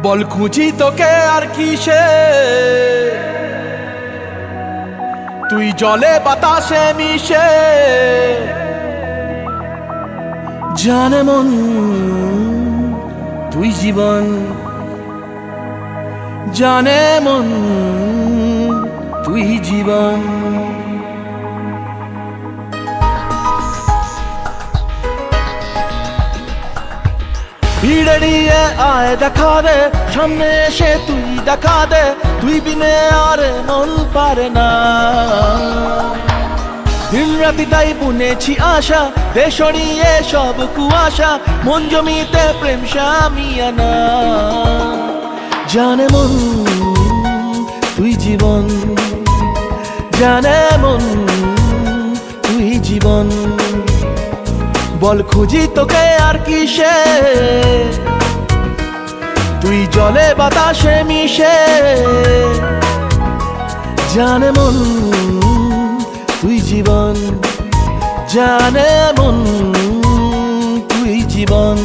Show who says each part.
Speaker 1: বল খুঁজি তোকে আর কিসে, তুই জলে বাতাসে মিশে। জানে মন তুই জীবন, জানে মন তুই জীবন। ভিড়ে নিয়ে আয় দেখা দে, সামনে এসে তুই দেখা দে, তুই বিনে আর মন পারে না। দিন রাতি তাই বুনেছি আশা, দে সরিয়ে সব কুয়াশা, মন জমিতে প্রেম শামিয়ানা। জানে মন তুই জীবন, জানে মন তুই জীবন। বল খুঁজি তোকে আর কিসে, তুই জলে বাতাসে মিশে। জানে মন তুই জীবন, জানে মন তুই জীবন।